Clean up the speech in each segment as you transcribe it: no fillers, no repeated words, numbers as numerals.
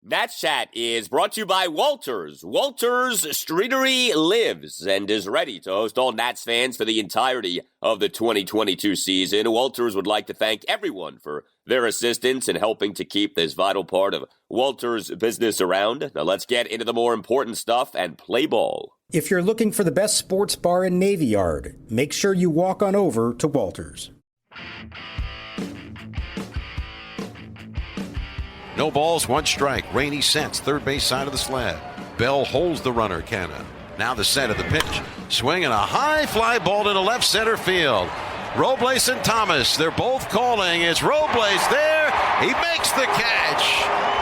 Nats Chat is brought to you by Walters. Walters Streetery lives and is ready to host all Nats fans for the entirety of the 2022 season. Walters would like to thank everyone for their assistance in helping to keep this vital part of Walters' business around. Now let's get into the more important stuff and play ball. If you're looking for the best sports bar in Navy Yard, make sure you walk on over to Walters. No balls, one strike. Rainey sets, third base side of the slab. Bell holds the runner, Canna. Now the set of the pitch. Swinging a high fly ball to the left center field. Robles and Thomas, they're both calling. It's Robles there. He makes the catch.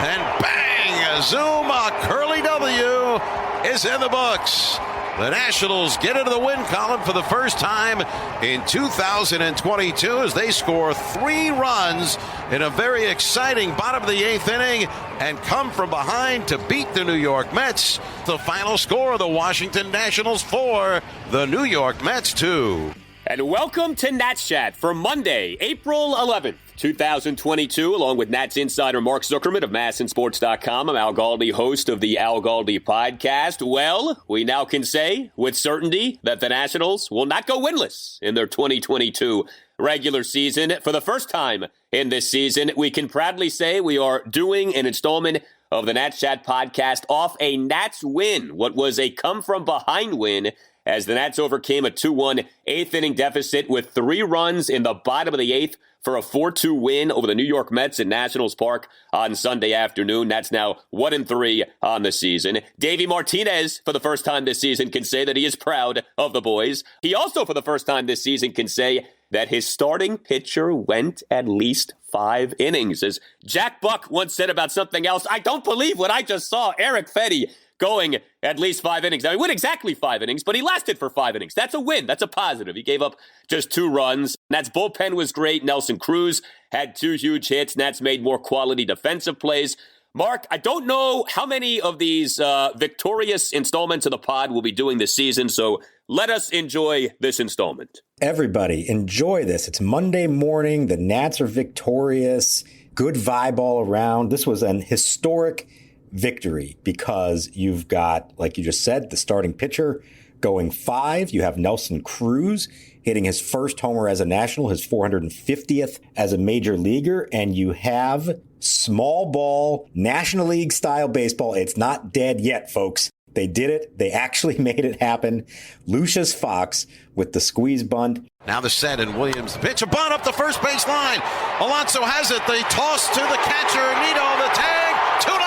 And bang, a zoom, a curly W is in the books. The Nationals get into the win column for the first time in 2022 as they score 3 runs in a very exciting bottom of the 8th inning and come from behind to beat the New York Mets. The final score of the Washington Nationals 4, the New York Mets 2. And welcome to Nats Chat for Monday, April 11th, 2022, along with Nats insider Mark Zuckerman of MASNsports.com. I'm Al Galdi, host of the Al Galdi podcast. Well, we now can say with certainty that the Nationals will not go winless in their 2022 regular season. For the first time in this season, we can proudly say we are doing an installment of the Nats Chat podcast off a Nats win, what was a come-from-behind win, as the Nats overcame a 2-1 eighth-inning deficit with 3 runs in the bottom of the 8th for a 4-2 win over the New York Mets at Nationals Park on Sunday afternoon. That's now 1-3 on the season. Davey Martinez, for the first time this season, can say that he is proud of the boys. He also, for the first time this season, can say that his starting pitcher went at least 5 innings. As Jack Buck once said about something else, I don't believe what I just saw. Erick Fedde going at least 5 innings. Now, he went exactly 5 innings, but he lasted for 5 innings. That's a win. That's a positive. He gave up just 2 runs. Nats bullpen was great. Nelson Cruz had 2 huge hits. Nats made more quality defensive plays. Mark, I don't know how many of these victorious installments of the pod we'll be doing this season, so let us enjoy this installment. Everybody, enjoy this. It's Monday morning. The Nats are victorious. Good vibe all around. This was an historic victory because you've got, like you just said, the starting pitcher going 5. You have Nelson Cruz hitting his first homer as a National, his 450th as a major leaguer, and you have small ball, National League style baseball. It's not dead yet, folks. They did it. They actually made it happen. Lucius Fox with the squeeze bunt. Now the set and Williams. The pitch, a bunt up the first base line. Alonso has it. They toss to the catcher. Nito on the tag. Too late.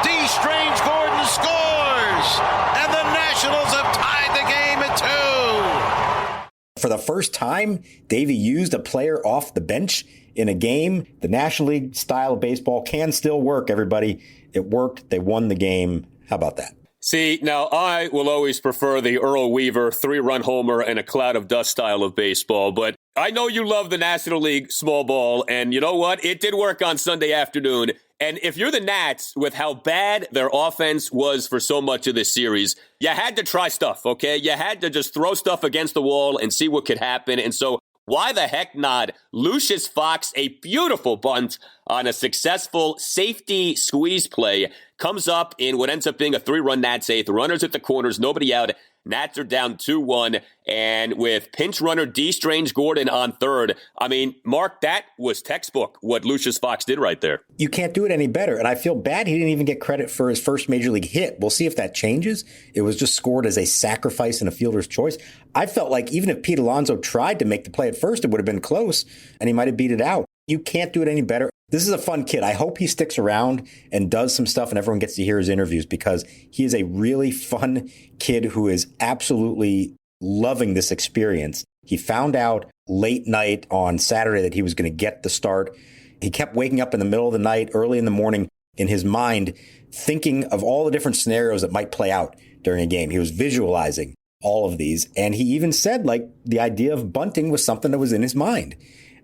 D. Strange Gordon scores. And the Nationals have tied the game at 2. For the first time, Davey used a player off the bench in a game. The National League style of baseball can still work, everybody. It worked. They won the game. How about that? See, now I will always prefer the Earl Weaver 3-run homer and a cloud of dust style of baseball, but I know you love the National League small ball, and you know what? It did work on Sunday afternoon. And if you're the Nats, with how bad their offense was for so much of this series, you had to try stuff, okay? You had to just throw stuff against the wall and see what could happen. And so why the heck not? Lucius Fox, a beautiful bunt on a successful safety squeeze play, comes up in what ends up being a 3-run Nats 8th. Runners at the corners, nobody out. Nats are down 2-1, and with pinch runner D. Strange Gordon on third, I mean, Mark, that was textbook what Lucius Fox did right there. You can't do it any better, and I feel bad he didn't even get credit for his first major league hit. We'll see if that changes. It was just scored as a sacrifice and a fielder's choice. I felt like even if Pete Alonso tried to make the play at first, it would have been close, and he might have beat it out. You can't do it any better. This is a fun kid. I hope he sticks around and does some stuff and everyone gets to hear his interviews because he is a really fun kid who is absolutely loving this experience. He found out late night on Saturday that he was going to get the start. He kept waking up in the middle of the night, early in the morning, in his mind, thinking of all the different scenarios that might play out during a game. He was visualizing all of these. And he even said, like, the idea of bunting was something that was in his mind.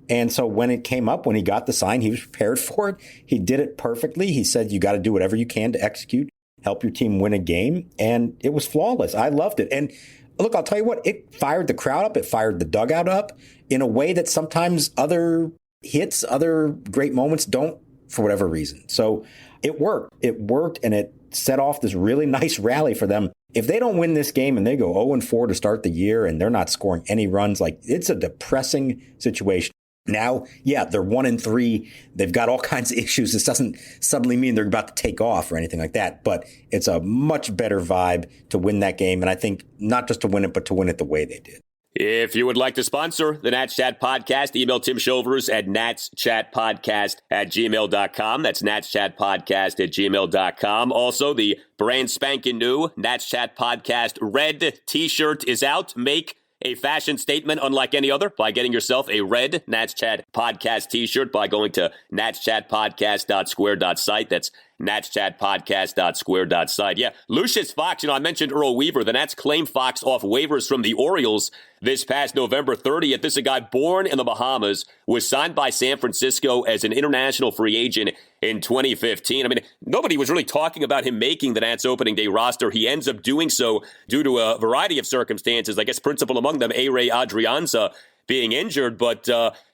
And so when it came up, when he got the sign, he was prepared for it. He did it perfectly. He said, you got to do whatever you can to execute, help your team win a game. And it was flawless. I loved it. And look, I'll tell you what, it fired the crowd up. It fired the dugout up in a way that sometimes other hits, other great moments don't for whatever reason. So it worked. It worked, and it set off this really nice rally for them. If they don't win this game and they go 0-4 to start the year and they're not scoring any runs, like, it's a depressing situation. Now, yeah, they're 1-3. They've got all kinds of issues. This doesn't suddenly mean they're about to take off or anything like that, but it's a much better vibe to win that game. And I think not just to win it, but to win it the way they did. If you would like to sponsor the Nats Chat Podcast, email Tim Shovers at natschatpodcast@gmail.com. That's natschatpodcast@gmail.com. Also, the brand spanking new Nats Chat Podcast red t-shirt is out. Make a fashion statement unlike any other by getting yourself a red Nats Chat Podcast t-shirt by going to natschatpodcast.square.site. That's natschatpodcast.square.site. Yeah, Lucius Fox, I mentioned Earl Weaver. The Nats claimed Fox off waivers from the Orioles this past November 30th. This is a guy born in the Bahamas, was signed by San Francisco as an international free agent in 2015. I mean, nobody was really talking about him making the Nats opening day roster. He ends up doing so due to a variety of circumstances. I guess principal among them, A-Ray Adrianza, being injured. But,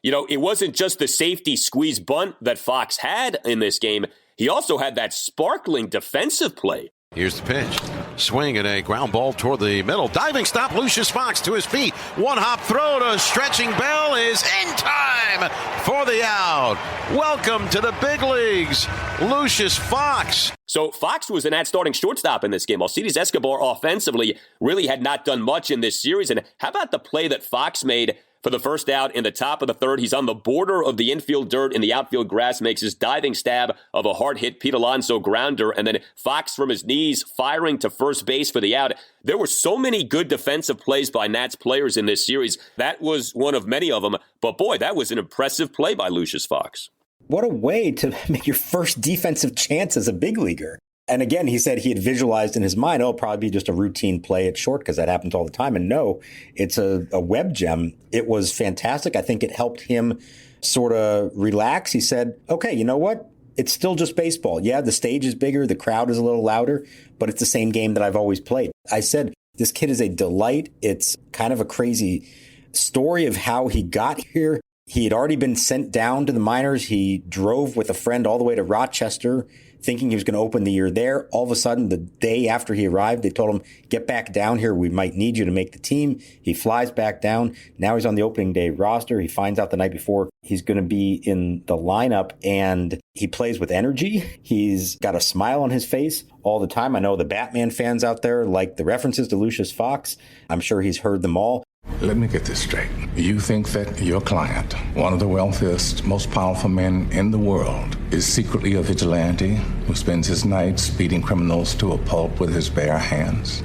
it wasn't just the safety squeeze bunt that Fox had in this game. He also had that sparkling defensive play. Here's the pitch. Swing and a ground ball toward the middle. Diving stop, Lucius Fox to his feet. One hop throw to stretching Bell is in time for the out. Welcome to the big leagues, Lucius Fox. So Fox was the Nats starting shortstop in this game. Alcides Escobar offensively really had not done much in this series. And how about the play that Fox made for the first out in the top of the third? He's on the border of the infield dirt in the outfield grass, makes his diving stab of a hard-hit Pete Alonso grounder, and then Fox from his knees firing to first base for the out. There were so many good defensive plays by Nats players in this series. That was one of many of them, but boy, that was an impressive play by Lucius Fox. What a way to make your first defensive chance as a big leaguer. And again, he said he had visualized in his mind, it'll probably be just a routine play at short because that happens all the time. And no, it's a web gem. It was fantastic. I think it helped him sort of relax. He said, okay, you know what? It's still just baseball. Yeah, the stage is bigger. The crowd is a little louder, but it's the same game that I've always played. I said, this kid is a delight. It's kind of a crazy story of how he got here. He had already been sent down to the minors. He drove with a friend all the way to Rochester, thinking he was going to open the year there. All of a sudden, the day after he arrived, they told him, get back down here. We might need you to make the team. He flies back down. Now he's on the opening day roster. He finds out the night before he's going to be in the lineup, and he plays with energy. He's got a smile on his face all the time. I know the Batman fans out there like the references to Lucius Fox. I'm sure he's heard them all. Let me get this straight. You think that your client, one of the wealthiest, most powerful men in the world, is secretly a vigilante who spends his nights beating criminals to a pulp with his bare hands?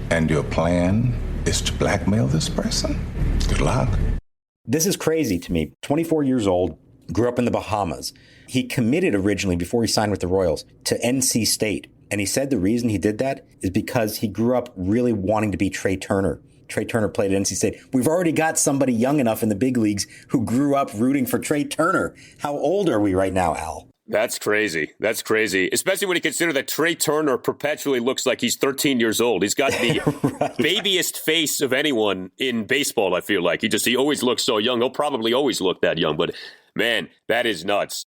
And your plan is to blackmail this person? Good luck. This is crazy to me. 24 years old, grew up in the Bahamas. He committed originally, before he signed with the Royals, to NC State. And he said the reason he did that is because he grew up really wanting to be Trey Turner. Trey Turner played at NC State. We've already got somebody young enough in the big leagues who grew up rooting for Trey Turner. How old are we right now, Al? That's crazy. That's crazy. Especially when you consider that Trey Turner perpetually looks like he's 13 years old. He's got the right. babiest face of anyone in baseball, I feel like. He always looks so young. He'll probably always look that young. But, man, that is nuts.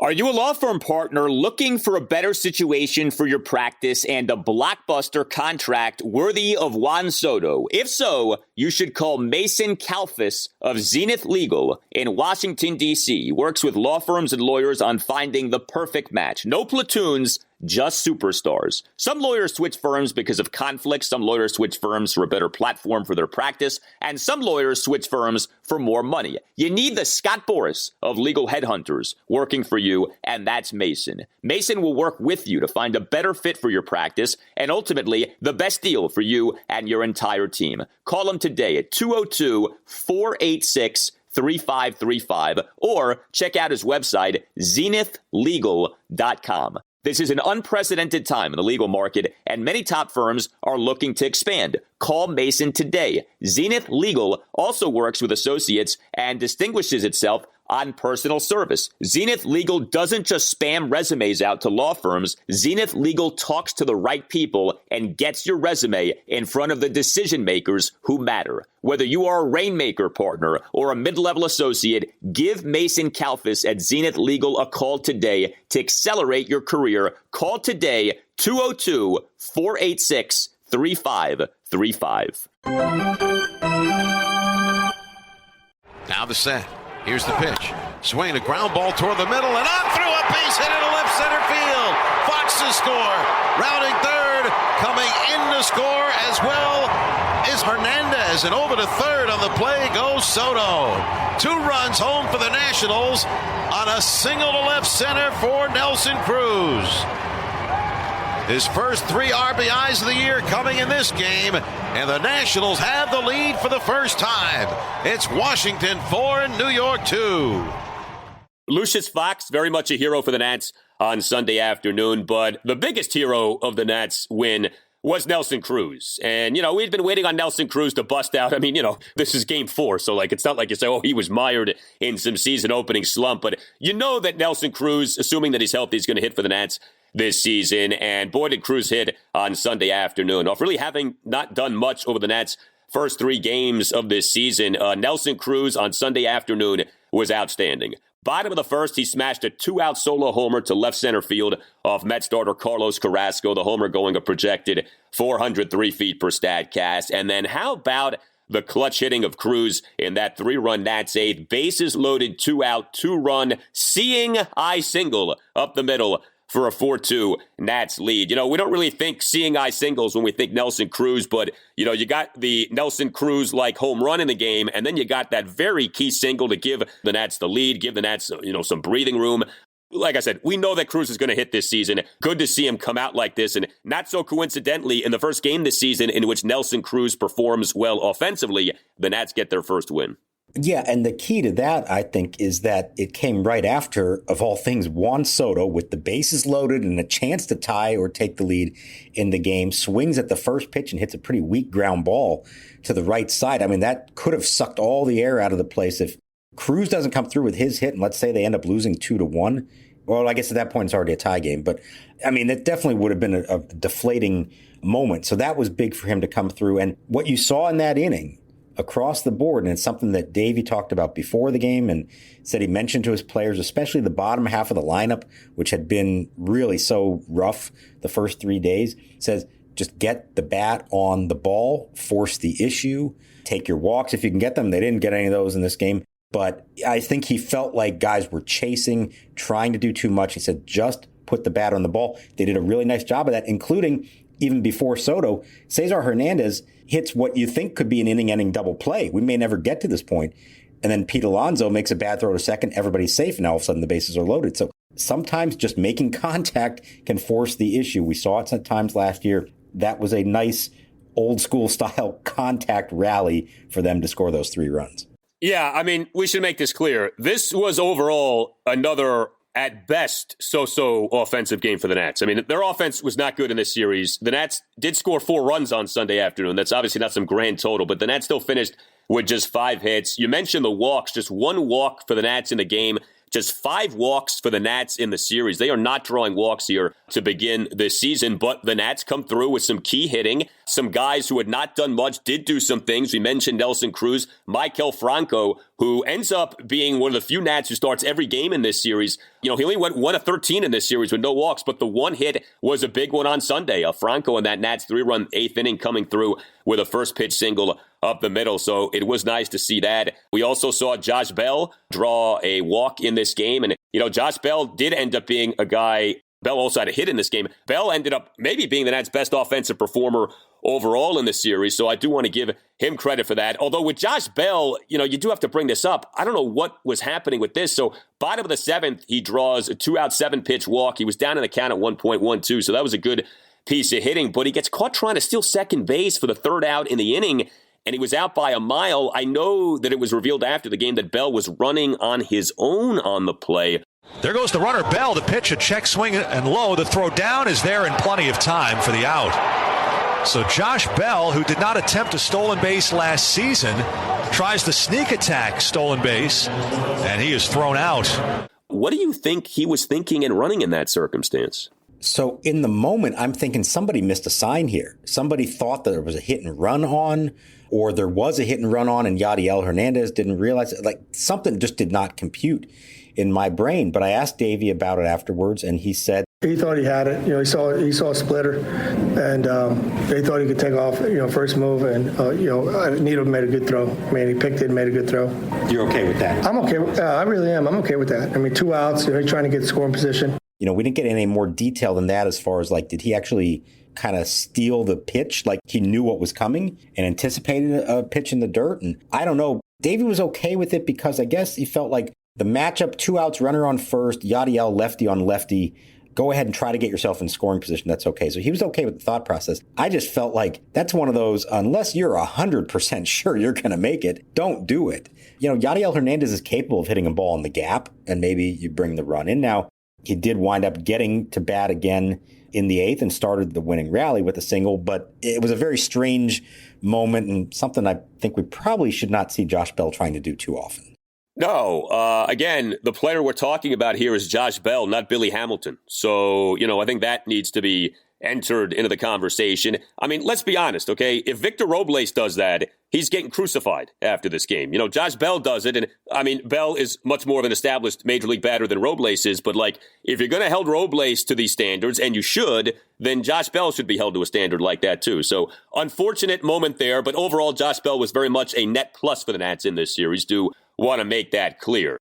Are you a law firm partner looking for a better situation for your practice and a blockbuster contract worthy of Juan Soto? If so, you should call Mason Kalfas of Zenith Legal in Washington, D.C. He works with law firms and lawyers on finding the perfect match. No platoons, just superstars. Some lawyers switch firms because of conflicts. Some lawyers switch firms for a better platform for their practice. And some lawyers switch firms for more money. You need the Scott Boras of legal headhunters working for you, and that's Mason. Mason will work with you to find a better fit for your practice and ultimately the best deal for you and your entire team. Call him today at 202-486-3535 or check out his website, zenithlegal.com. This is an unprecedented time in the legal market, and many top firms are looking to expand. Call Mason today. Zenith Legal also works with associates and distinguishes itself on personal service. Zenith Legal doesn't just spam resumes out to law firms. Zenith Legal talks to the right people and gets your resume in front of the decision makers who matter. Whether you are a Rainmaker partner or a mid-level associate, give Mason Kalfas at Zenith Legal a call today to accelerate your career. Call today, 202-486-3535. Now the set. Here's the pitch. Swing, a ground ball toward the middle, and on through a base hit into left center field. Fox will score. Rounding third, coming in to score as well is Hernandez, and over to third on the play goes Soto. 2 runs home for the Nationals on a single to left center for Nelson Cruz. His first 3 RBIs of the year coming in this game, and the Nationals have the lead for the first time. It's Washington 4 and New York 2. Lucius Fox, very much a hero for the Nats on Sunday afternoon, but the biggest hero of the Nats win was Nelson Cruz. And, we'd been waiting on Nelson Cruz to bust out. I mean, this is game 4, so it's not like you say, oh, he was mired in some season opening slump, but that Nelson Cruz, assuming that he's healthy, is going to hit for the Nats this season. And boy, did Cruz hit on Sunday afternoon. Off really having not done much over the Nats' first 3 games of this season, Nelson Cruz on Sunday afternoon was outstanding. Bottom of the first, he smashed a 2-out solo homer to left center field off Met starter Carlos Carrasco, the homer going a projected 403 feet per Statcast. And then how about the clutch hitting of Cruz in that 3-run Nats 8th, bases loaded, 2-out, 2-run, seeing eye single up the middle for a 4-2 Nats lead. We don't really think seeing eye singles when we think Nelson Cruz, but, you got the Nelson Cruz-like home run in the game, and then you got that very key single to give the Nats the lead, give the Nats, some breathing room. Like I said, we know that Cruz is going to hit this season. Good to see him come out like this, and not so coincidentally, in the first game this season in which Nelson Cruz performs well offensively, the Nats get their first win. Yeah, and the key to that, I think, is that it came right after, of all things, Juan Soto, with the bases loaded and a chance to tie or take the lead in the game, swings at the first pitch and hits a pretty weak ground ball to the right side. I mean, that could have sucked all the air out of the place if Cruz doesn't come through with his hit, and let's say they end up losing 2-1. Well, I guess at that point it's already a tie game. But, I mean, it definitely would have been a deflating moment. So that was big for him to come through. And what you saw in that inning, across the board, and it's something that Davey talked about before the game and said he mentioned to his players, especially the bottom half of the lineup, which had been really so rough the first 3 days, says just get the bat on the ball, force the issue, take your walks if you can get them. They didn't get any of those in this game, but I think he felt like guys were chasing, trying to do too much. He said just put the bat on the ball. They did a really nice job of that, including even before Soto, Cesar Hernandez hits what you think could be an inning-ending double play. We may never get to this point. And then Pete Alonso makes a bad throw to second. Everybody's safe. And all of a sudden the bases are loaded. So sometimes just making contact can force the issue. We saw it at times last year. That was a nice old school style contact rally for them to score those 3 runs. Yeah, I mean, we should make this clear. This was overall another, at best, so-so offensive game for the Nats. I mean, their offense was not good in this series. The Nats did score 4 runs on Sunday afternoon. That's obviously not some grand total, but the Nats still finished with just 5 hits. You mentioned the walks, just 1 walk for the Nats in the game. Just 5 walks for the Nats in the series. They are not drawing walks here to begin this season, but the Nats come through with some key hitting. Some guys who had not done much did do some things. We mentioned Nelson Cruz, Maikel Franco, who ends up being one of the few Nats who starts every game in this series. He only went 1 of 13 in this series with no walks, but the 1 hit was a big one on Sunday. Franco in that Nats 3-run 8th inning coming through with a first pitch single up the middle. So it was nice to see that. We also saw Josh Bell draw a walk in this game. And, Josh Bell did end up being a guy. Bell also had a hit in this game. Bell ended up maybe being the Nats' best offensive performer overall in the series. So I do want to give him credit for that. Although with Josh Bell, you do have to bring this up. I don't know what was happening with this. So bottom of the 7th, he draws a 2-out 7-pitch walk. He was down in the count at 1.12. So that was a good piece of hitting, but he gets caught trying to steal second base for the 3rd out in the inning, and he was out by a mile. I know that it was revealed after the game that Bell was running on his own on the play. There goes the runner, Bell. The pitch, a check swing and low. The throw down is there in plenty of time for the out. So Josh Bell, who did not attempt a stolen base last season, tries to sneak attack stolen base, and he is thrown out. What do you think he was thinking and running in that circumstance? So in the moment, I'm thinking somebody missed a sign here. Somebody thought that there was a hit and run on, or there was a hit and run on and Yadiel Hernandez didn't realize it. Like something just did not compute in my brain. But I asked Davey about it afterwards, and he said he thought he had it. He saw a splitter, and he thought he could take off. First move, and Needham made a good throw. I mean, he picked it and made a good throw. You're okay with that? I'm okay. I really am. I'm okay with that. I mean, 2 outs. He's trying to get scoring position. We didn't get any more detail than that as far as did he actually kind of steal the pitch? Like he knew what was coming and anticipated a pitch in the dirt? And I don't know. Davey was okay with it because I guess he felt like the matchup, 2 outs, runner on first, Yadiel lefty on lefty. Go ahead and try to get yourself in scoring position. That's okay. So he was okay with the thought process. I just felt like that's one of those, unless you're 100% sure you're going to make it, don't do it. Yadiel Hernandez is capable of hitting a ball in the gap, and maybe you bring the run in. Now, he did wind up getting to bat again in the 8th and started the winning rally with a single, but it was a very strange moment and something I think we probably should not see Josh Bell trying to do too often. No, again, the player we're talking about here is Josh Bell, not Billy Hamilton. So, I think that needs to be entered into the conversation. I mean, let's be honest, okay? If Victor Robles does that, he's getting crucified after this game. Josh Bell does it, and I mean, Bell is much more of an established major league batter than Robles is, but if you're going to hold Robles to these standards, and you should, then Josh Bell should be held to a standard like that too. So, unfortunate moment there, but overall, Josh Bell was very much a net plus for the Nats in this series. Do want to make that clear.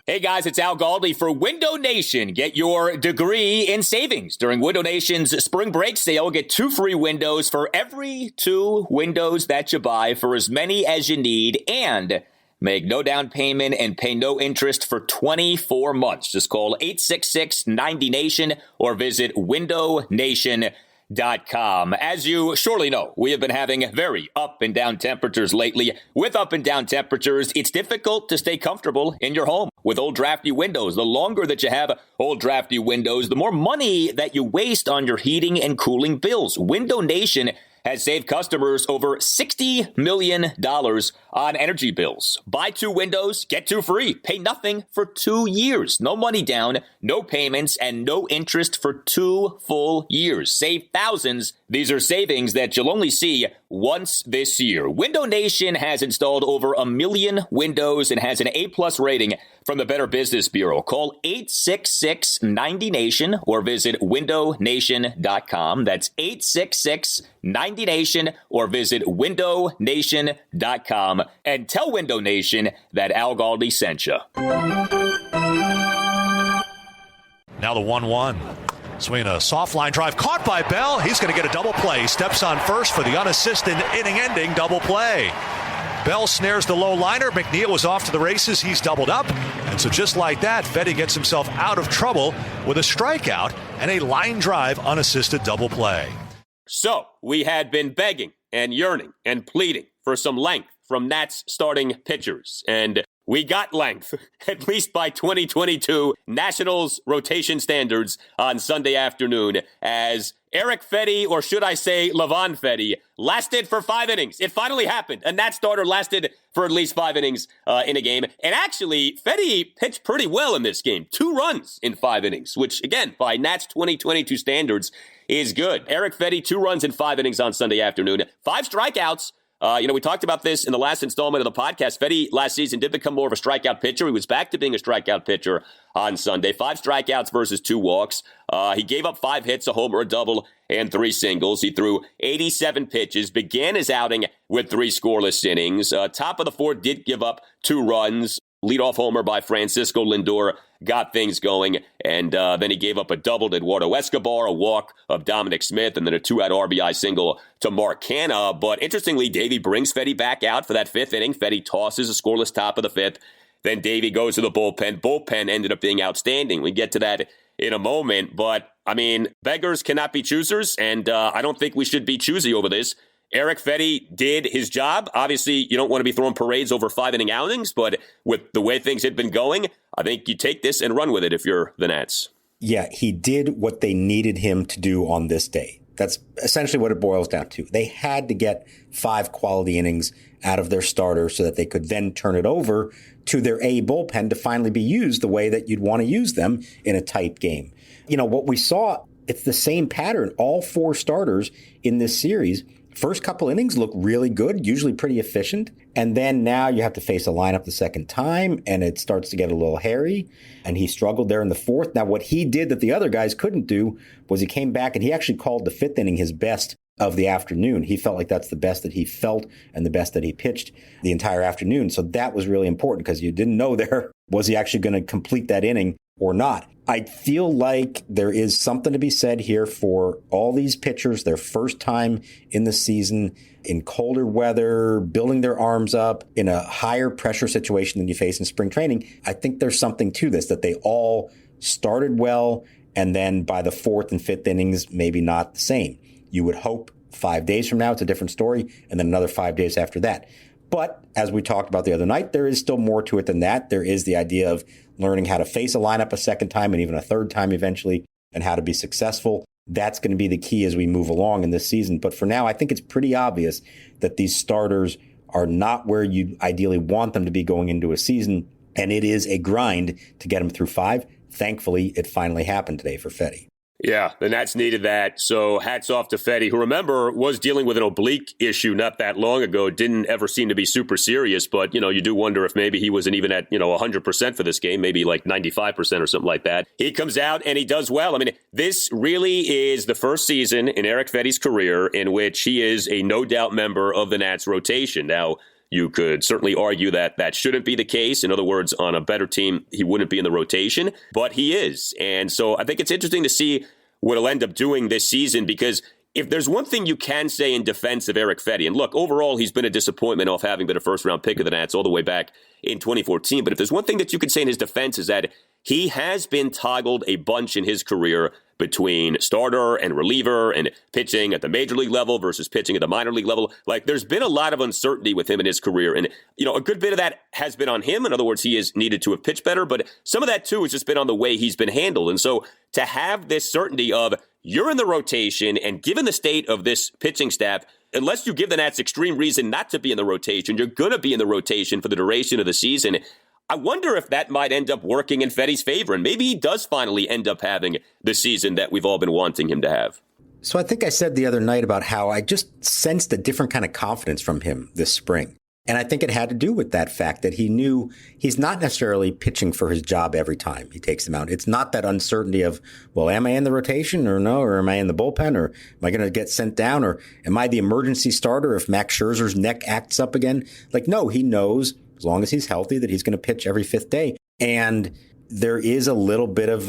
Hey guys, it's Al Galdi for Window Nation. Get your degree in savings during Window Nation's spring break sale. Get 2 free windows for every 2 windows that you buy for as many as you need, and make no down payment and pay no interest for 24 months. Just call 866-90-NATION or visit windownation.com. As you surely know, we have been having very up and down temperatures lately. With up and down temperatures, it's difficult to stay comfortable in your home with old drafty windows. The longer that you have old drafty windows, the more money that you waste on your heating and cooling bills. Window Nation has saved customers over $60 million on energy bills. Buy 2 windows, get 2 free. Pay nothing for 2 years. No money down, no payments, and no interest for 2 full years. Save thousands. These are savings that you'll only see once this year. Window Nation has installed over 1 million windows and has an A+ rating from the Better Business Bureau. Call 866-90-NATION or visit windownation.com. That's 866-90-NATION or visit windownation.com. And tell Window Nation that Al Galdi sent you. Now the 1-1. Swinging a soft line drive caught by Bell. He's going to get a double play. Steps on first for the unassisted inning-ending double play. Bell snares the low liner. McNeil was off to the races. He's doubled up. And so just like that, Fedde gets himself out of trouble with a strikeout and a line drive unassisted double play. So we had been begging and yearning and pleading for some length from Nats starting pitchers. And we got length, at least by 2022 Nationals rotation standards on Sunday afternoon, as Erick Fedde, or should I say Levon Fedde, lasted for 5 innings. It finally happened. A Nats starter lasted for at least 5 innings in a game. And actually, Fedde pitched pretty well in this game. 2 runs in 5 innings, which, again, by Nats 2022 standards, is good. Erick Fedde, 2 runs in 5 innings on Sunday afternoon. 5 strikeouts. We talked about this in the last installment of the podcast. Fedde last season did become more of a strikeout pitcher. He was back to being a strikeout pitcher on Sunday. 5 strikeouts versus 2 walks. He gave up 5 hits, a homer, a double, and 3 singles. He threw 87 pitches, began his outing with 3 scoreless innings. Top of the 4th, did give up 2 runs. Leadoff homer by Francisco Lindor got things going, and then he gave up a double to Eduardo Escobar, a walk of Dominic Smith, and then a 2-out RBI single to Mark Canha. But interestingly, Davey brings Fedde back out for that 5th inning. Fedde tosses a scoreless top of the 5th. Then Davey goes to the bullpen. Bullpen ended up being outstanding. We get to that in a moment, but, I mean, beggars cannot be choosers, and I don't think we should be choosy over this. Erick Fedde did his job. Obviously, you don't want to be throwing parades over 5-inning outings, but with the way things had been going, I think you take this and run with it if you're the Nats. Yeah, he did what they needed him to do on this day. That's essentially what it boils down to. They had to get 5 quality innings out of their starter so that they could then turn it over to their A bullpen to finally be used the way that you'd want to use them in a tight game. You know, what we saw, it's the same pattern. All 4 starters in this series, first couple innings look really good, usually pretty efficient. And then now you have to face a lineup the second time, and it starts to get a little hairy. And he struggled there in the 4th. Now, what he did that the other guys couldn't do was he came back and he actually called the 5th inning his best of the afternoon. He felt like that's the best that he felt and the best that he pitched the entire afternoon. So that was really important because you didn't know there, was he actually going to complete that inning or not? I feel like there is something to be said here for all these pitchers, their first time in the season, in colder weather, building their arms up in a higher pressure situation than you face in spring training. I think there's something to this, that they all started well, and then by the 4th and 5th innings, maybe not the same. You would hope 5 days from now, it's a different story, and then another 5 days after that. But as we talked about the other night, there is still more to it than that. There is the idea of learning how to face a lineup a second time and even a third time eventually, and how to be successful. That's going to be the key as we move along in this season. But for now, I think it's pretty obvious that these starters are not where you ideally want them to be going into a season. And it is a grind to get them through 5. Thankfully, it finally happened today for Fedde. Yeah, the Nats needed that. So hats off to Fedde, who, remember, was dealing with an oblique issue not that long ago. Didn't ever seem to be super serious. But, you know, you do wonder if maybe he wasn't even at, 100% for this game, maybe like 95% or something like that. He comes out and he does well. I mean, this really is the first season in Erick Fedde's career in which he is a no doubt member of the Nats rotation. Now, you could certainly argue that that shouldn't be the case. In other words, on a better team, he wouldn't be in the rotation, but he is. And so I think it's interesting to see what he'll end up doing this season, because if there's one thing you can say in defense of Erick Fedde, and look, overall, he's been a disappointment off having been a first-round pick of the Nats all the way back in 2014. But if there's one thing that you could say in his defense is that he has been toggled a bunch in his career between starter and reliever and pitching at the major league level versus pitching at the minor league level. Like, there's been a lot of uncertainty with him in his career. And, a good bit of that has been on him. In other words, he has needed to have pitched better. But some of that, too, has just been on the way he's been handled. And so to have this certainty of you're in the rotation, and given the state of this pitching staff, unless you give the Nats extreme reason not to be in the rotation, you're going to be in the rotation for the duration of the season. I wonder if that might end up working in Fedde's favor, and maybe he does finally end up having the season that we've all been wanting him to have. So I think I said the other night about how I just sensed a different kind of confidence from him this spring. And I think it had to do with that fact that he knew he's not necessarily pitching for his job every time he takes them out. It's not that uncertainty of, well, am I in the rotation or no? Or am I in the bullpen? Or am I going to get sent down? Or am I the emergency starter if Max Scherzer's neck acts up again? Like, no, he knows as long as he's healthy that he's going to pitch every 5th day. And there is a little bit of,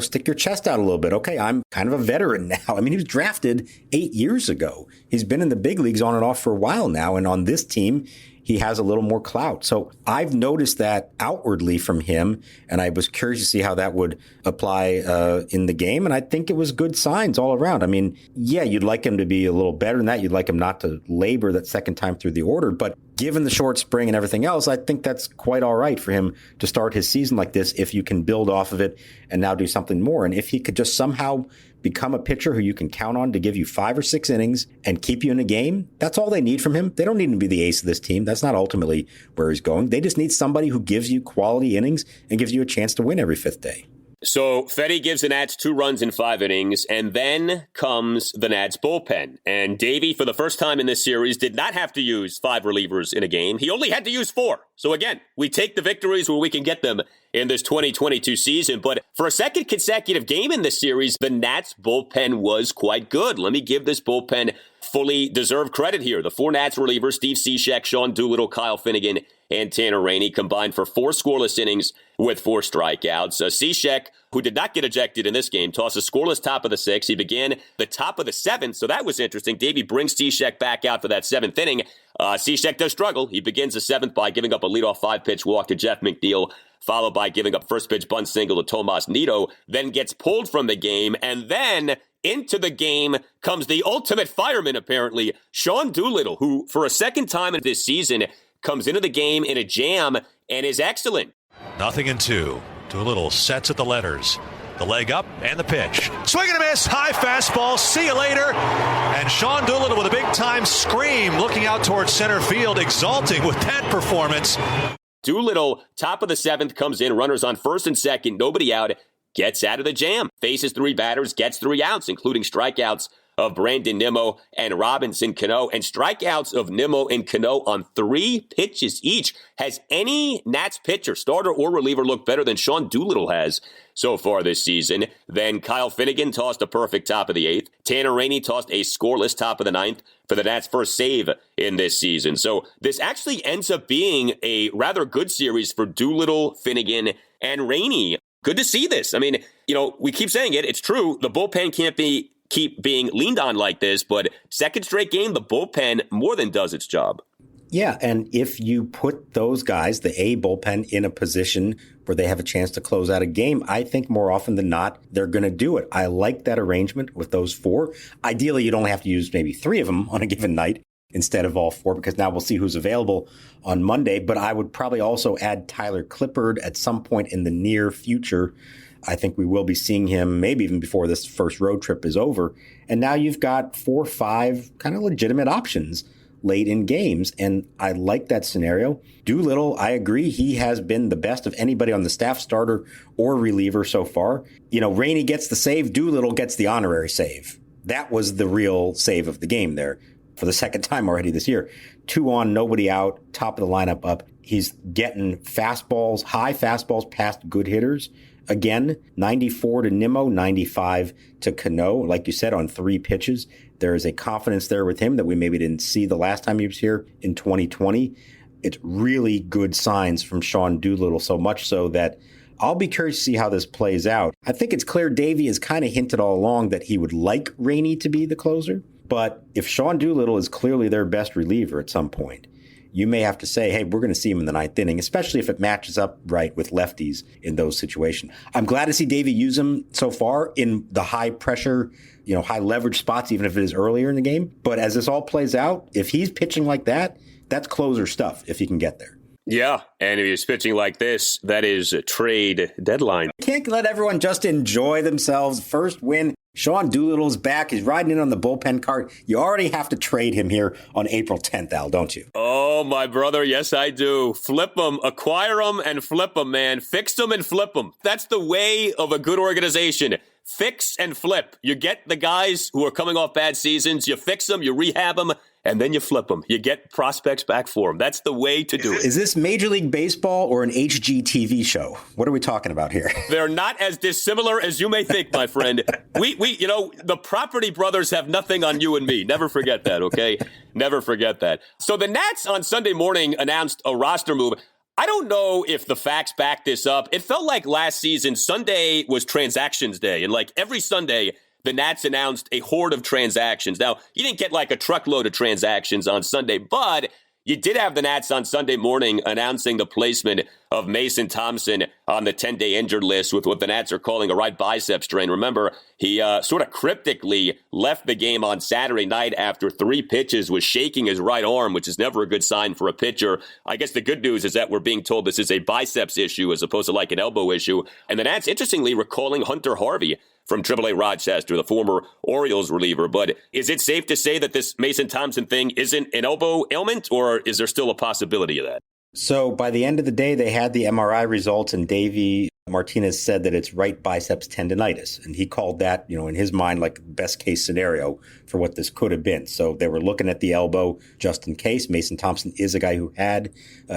stick your chest out a little bit. Okay, I'm kind of a veteran now. I mean, he was drafted 8 years ago. He's been in the big leagues on and off for a while now. And on this team, he has a little more clout. So I've noticed that outwardly from him, and I was curious to see how that would apply in the game. And I think it was good signs all around. I mean, yeah, you'd like him to be a little better than that. You'd like him not to labor that second time through the order. But given the short spring and everything else, I think that's quite all right for him to start his season like this if you can build off of it and now do something more. And if he could just somehow become a pitcher who you can count on to give you 5 or 6 innings and keep you in a game, that's all they need from him. They don't need him to be the ace of this team. That's not ultimately where he's going. They just need somebody who gives you quality innings and gives you a chance to win every 5th day. So Fedde gives the Nats 2 runs in 5 innings, and then comes the Nats bullpen. And Davey, for the first time in this series, did not have to use 5 relievers in a game. He only had to use 4. So again, we take the victories where we can get them in this 2022 season. But for a second consecutive game in this series, the Nats bullpen was quite good. Let me give this bullpen fully deserved credit here. The 4 Nats relievers, Steve Cishek, Sean Doolitle, Kyle Finnegan, and Tanner Rainey, combined for 4 scoreless innings with 4 strikeouts. Cishek, who did not get ejected in this game, tossed a scoreless top of the 6th. He began the top of the 7th, so that was interesting. Davey brings Cishek back out for that 7th inning. Cishek does struggle. He begins the 7th by giving up a leadoff 5-pitch walk to Jeff McNeil, followed by giving up first pitch bunt single to Tomas Nido, then gets pulled from the game, and then into the game comes the ultimate fireman, apparently, Sean Doolitle, who, for a second time in this season, comes into the game in a jam and is excellent. 0-2. Doolitle sets at the letters. The leg up and the pitch. Swing and a miss. High fastball. See you later. And Sean Doolitle with a big-time scream looking out towards center field, exulting with that performance. Doolitle, top of the 7th, comes in, runners on first and second, nobody out, gets out of the jam, faces 3 batters, gets 3 outs, including strikeouts of Brandon Nimmo and Robinson Cano, and strikeouts of Nimmo and Cano on 3 pitches each. Has any Nats pitcher, starter or reliever, looked better than Sean Doolitle has so far this season? Then Kyle Finnegan tossed a perfect top of the 8th. Tanner Rainey tossed a scoreless top of the 9th for the Nats' first save in this season. So this actually ends up being a rather good series for Doolitle, Finnegan, and Rainey. Good to see this. I mean, we keep saying it. It's true. The bullpen can't keep being leaned on like this, but second straight game, the bullpen more than does its job. Yeah, and if you put those guys, the A bullpen, in a position where they have a chance to close out a game, I think more often than not, they're going to do it. I like that arrangement with those 4. Ideally, you'd only have to use maybe 3 of them on a given night instead of all 4, because now we'll see who's available on Monday. But I would probably also add Tyler Clippard at some point in the near future. I think we will be seeing him maybe even before this first road trip is over. And now you've got 4 or 5 kind of legitimate options late in games. And I like that scenario. Doolitle, I agree. He has been the best of anybody on the staff, starter or reliever so far. Rainey gets the save. Doolitle gets the honorary save. That was the real save of the game there for the second time already this year. 2 on, nobody out, top of the lineup up. He's getting fastballs, high fastballs past good hitters. Again, 94 to Nimmo, 95 to Cano. Like you said, on 3 pitches. There is a confidence there with him that we maybe didn't see the last time he was here in 2020. It's really good signs from Sean Doolitle, so much so that I'll be curious to see how this plays out. I think it's clear Davey has kind of hinted all along that he would like Rainey to be the closer. But if Sean Doolitle is clearly their best reliever at some point, you may have to say, hey, we're going to see him in the 9th inning, especially if it matches up right with lefties in those situations. I'm glad to see Davey use him so far in the high pressure, high leverage spots, even if it is earlier in the game. But as this all plays out, if he's pitching like that, that's closer stuff if he can get there. Yeah, and if he's pitching like this, that is a trade deadline. Can't let everyone just enjoy themselves. First win. Sean Doolittle's back. He's riding in on the bullpen cart. You already have to trade him here on April 10th, Al, don't you? Oh, my brother. Yes, I do. Flip them, acquire them, and flip them, man. Fix them and flip them. That's the way of a good organization. Fix and flip. You get the guys who are coming off bad seasons. You fix them, you rehab them, and then you flip them. You get prospects back for them. That's the way to do it. Is this Major League Baseball or an HGTV show? What are we talking about here? They're not as dissimilar as you may think, my friend. We the Property Brothers have nothing on you and me. Never forget that, okay? Never forget that. So the Nats on Sunday morning announced a roster move. I don't know if the facts back this up. It felt like last season, Sunday was transactions day. And like every Sunday, the Nats announced a horde of transactions. Now, you didn't get like a truckload of transactions on Sunday, but you did have the Nats on Sunday morning announcing the placement of Mason Thompson on the 10-day injured list with what the Nats are calling a right bicep strain. Remember, he sort of cryptically left the game on Saturday night after 3 pitches, was shaking his right arm, which is never a good sign for a pitcher. I guess the good news is that we're being told this is a biceps issue as opposed to like an elbow issue. And the Nats, interestingly, recalling Hunter Harvey from AAA Rochester, the former Orioles reliever. But is it safe to say that this Mason Thompson thing isn't an elbow ailment, or is there still a possibility of that? So by the end of the day, they had the MRI results, and Davey Martinez said that it's right biceps tendonitis. And he called that, in his mind, like best case scenario for what this could have been. So they were looking at the elbow just in case. Mason Thompson is a guy who had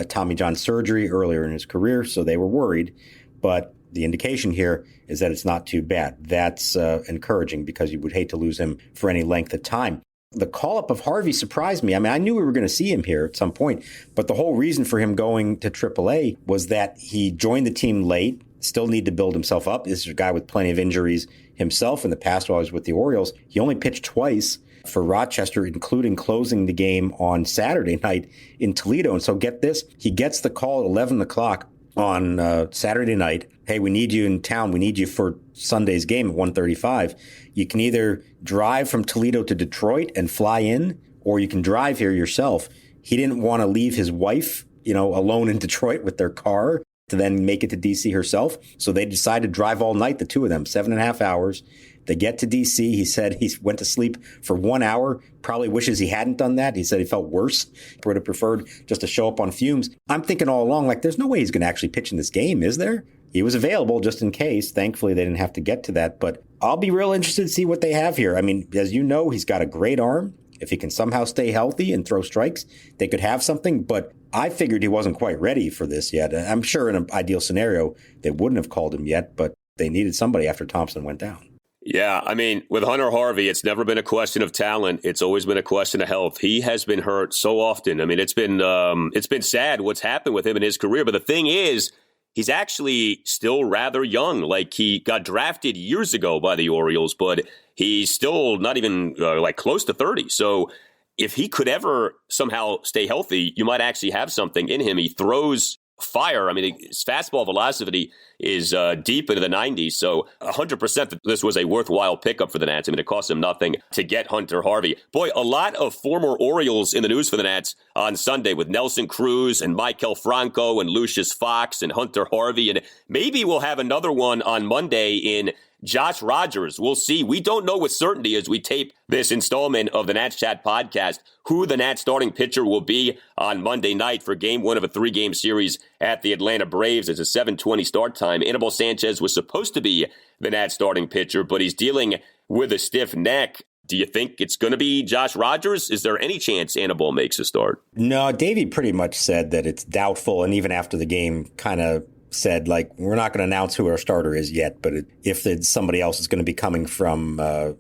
Tommy John surgery earlier in his career, so they were worried. But the indication here is that it's not too bad. That's encouraging because you would hate to lose him for any length of time. The call-up of Harvey surprised me. I mean, I knew we were going to see him here at some point, but the whole reason for him going to AAA was that he joined the team late, still need to build himself up. This is a guy with plenty of injuries himself in the past while he was with the Orioles. He only pitched twice for Rochester, including closing the game on Saturday night in Toledo. And so get this, he gets the call at 11 o'clock on Saturday night. Hey, we need you in town. We need you for Sunday's game at 1:35. You can either drive from Toledo to Detroit and fly in, or you can drive here yourself. He didn't want to leave his wife, alone in Detroit with their car. to then make it to D.C. herself. So they decided to drive all night, the two of them, 7.5 hours. They get to D.C. He said he went to sleep for 1 hour, probably wishes he hadn't done that. He said he felt worse, would have preferred just to show up on fumes. I'm thinking all along, like, there's no way he's going to actually pitch in this game, is there? He was available just in case. Thankfully, they didn't have to get to that. But I'll be real interested to see what they have here. I mean, as you know, he's got a great arm. If he can somehow stay healthy and throw strikes, they could have something. But I figured he wasn't quite ready for this yet. I'm sure in an ideal scenario, they wouldn't have called him yet, but they needed somebody after Thompson went down. Yeah, I mean, with Hunter Harvey, it's never been a question of talent. It's always been a question of health. He has been hurt so often. I mean, it's been sad what's happened with him in his career. But the thing is, he's actually still rather young. Like, he got drafted years ago by the Orioles, but he's still not even like close to 30. So if he could ever somehow stay healthy, you might actually have something in him. He throws fire. I mean, his fastball velocity is deep into the 90s. So 100% that this was a worthwhile pickup for the Nats. I mean, it cost them nothing to get Hunter Harvey. Boy, a lot of former Orioles in the news for the Nats on Sunday with Nelson Cruz and Maikel Franco and Lucius Fox and Hunter Harvey. And maybe we'll have another one on Monday in Josh Rogers. We'll see. We don't know with certainty as we tape this installment of the Nats Chat podcast who the Nats starting pitcher will be on Monday night for game one of a 3-game series at the Atlanta Braves. It's a 7:20 start time. Anibal Sanchez was supposed to be the Nats starting pitcher, but he's dealing with a stiff neck. Do you think it's going to be Josh Rogers? Is there any chance Anibal makes a start? No, Davey pretty much said that it's doubtful, and even after the game kind of said, like, we're not going to announce who our starter is yet, but if it's somebody else, it's going to be coming from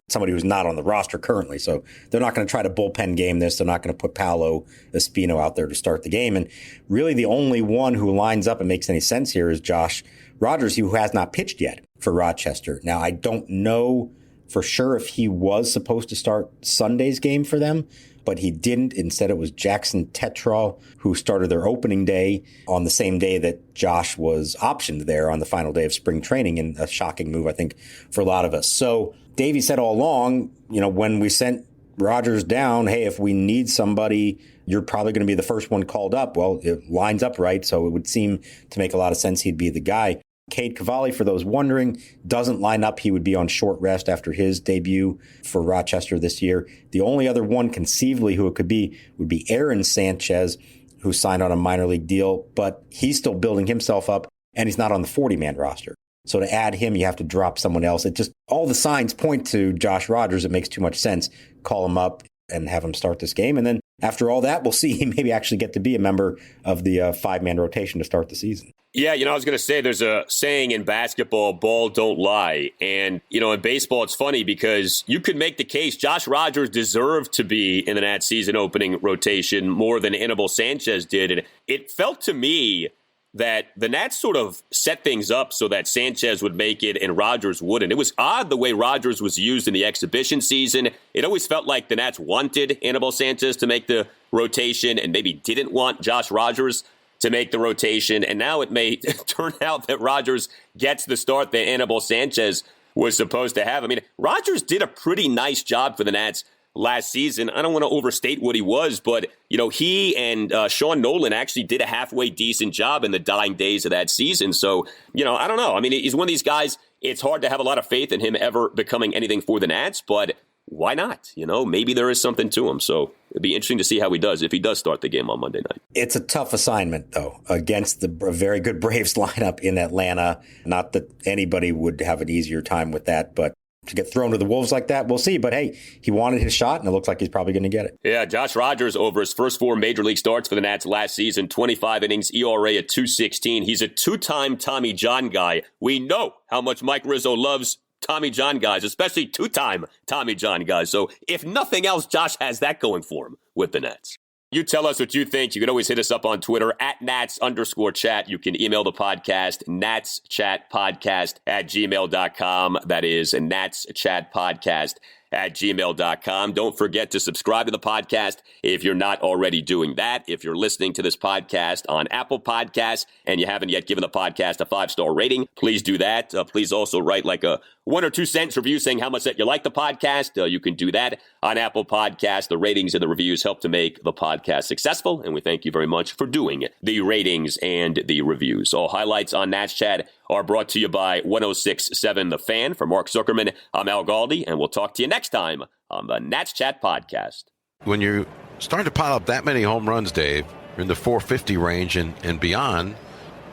somebody who's not on the roster currently. So they're not going to try to bullpen game this. They're not going to put Paolo Espino out there to start the game. And really the only one who lines up and makes any sense here is Josh Rogers, who has not pitched yet for Rochester. Now, I don't know for sure if he was supposed to start Sunday's game for them, but he didn't. Instead, it was Jackson Tetraw who started their opening day on the same day that Josh was optioned there on the final day of spring training, in a shocking move, I think, for a lot of us. So Davey said all along, when we sent Rogers down, hey, if we need somebody, you're probably going to be the first one called up. Well, it lines up right, so it would seem to make a lot of sense he'd be the guy. Cade Cavalli, for those wondering, doesn't line up. He would be on short rest after his debut for Rochester this year. The only other one conceivably who it could be would be Aaron Sanchez, who signed on a minor league deal, but he's still building himself up, and he's not on the 40-man roster. So to add him, you have to drop someone else. It just, all the signs point to Josh Rogers. It makes too much sense. Call him up and have him start this game. And then after all that, we'll see he maybe actually get to be a member of the 5-man rotation to start the season. Yeah, I was going to say there's a saying in basketball, ball don't lie. And, in baseball, it's funny because you could make the case Josh Rogers deserved to be in the Nats season opening rotation more than Anibal Sanchez did. And it felt to me that the Nats sort of set things up so that Sanchez would make it and Rogers wouldn't. It was odd the way Rogers was used in the exhibition season. It always felt like the Nats wanted Anibal Sanchez to make the rotation and maybe didn't want Josh Rogers to make the rotation. And now it may turn out that Rogers gets the start that Anibal Sanchez was supposed to have. I mean, Rogers did a pretty nice job for the Nats last season. I don't want to overstate what he was, but, he and Sean Nolan actually did a halfway decent job in the dying days of that season. So, I don't know. I mean, he's one of these guys, it's hard to have a lot of faith in him ever becoming anything for the Nats, but why not? Maybe there is something to him. So it'd be interesting to see how he does if he does start the game on Monday night. It's a tough assignment, though, against the very good Braves lineup in Atlanta. Not that anybody would have an easier time with that, but to get thrown to the wolves like that, we'll see. But hey, he wanted his shot, and it looks like he's probably going to get it. Yeah, Josh Rogers, over his first 4 major league starts for the Nats last season, 25 innings, ERA at .216. He's a 2-time Tommy John guy. We know how much Mike Rizzo loves Tommy John guys, especially 2-time Tommy John guys. So if nothing else, Josh has that going for him with the Nats. You tell us what you think. You can always hit us up on Twitter at Nats_chat. You can email the podcast, natschatpodcast@gmail.com. That is natschatpodcast @gmail.com. Don't forget to subscribe to the podcast if you're not already doing that. If you're listening to this podcast on Apple Podcasts and you haven't yet given the podcast a 5-star rating, please do that. Please also write like a 1 or 2 sentence review saying how much that you like the podcast. You can do that on Apple Podcasts. The ratings and the reviews help to make the podcast successful, and we thank you very much for doing the ratings and the reviews. All highlights on Nats Chat are brought to you by 106.7 The Fan. For Mark Zuckerman, I'm Al Galdi, and we'll talk to you next time on the Nats Chat podcast. When you start to pile up that many home runs, Dave, you're in the 450 range and beyond,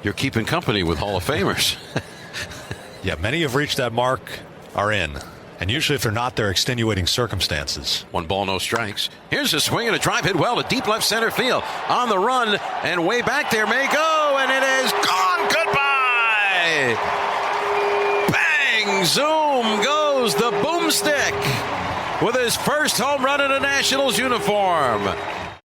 you're keeping company with Hall of Famers. Yeah, many have reached that mark, are in. And usually if they're not, they're extenuating circumstances. 1 ball, no strikes. Here's a swing and a drive hit well to deep left center field. On the run and way back there may go, and it is gone. Goodbye. Bang, zoom goes the boomstick with his first home run in a Nationals uniform.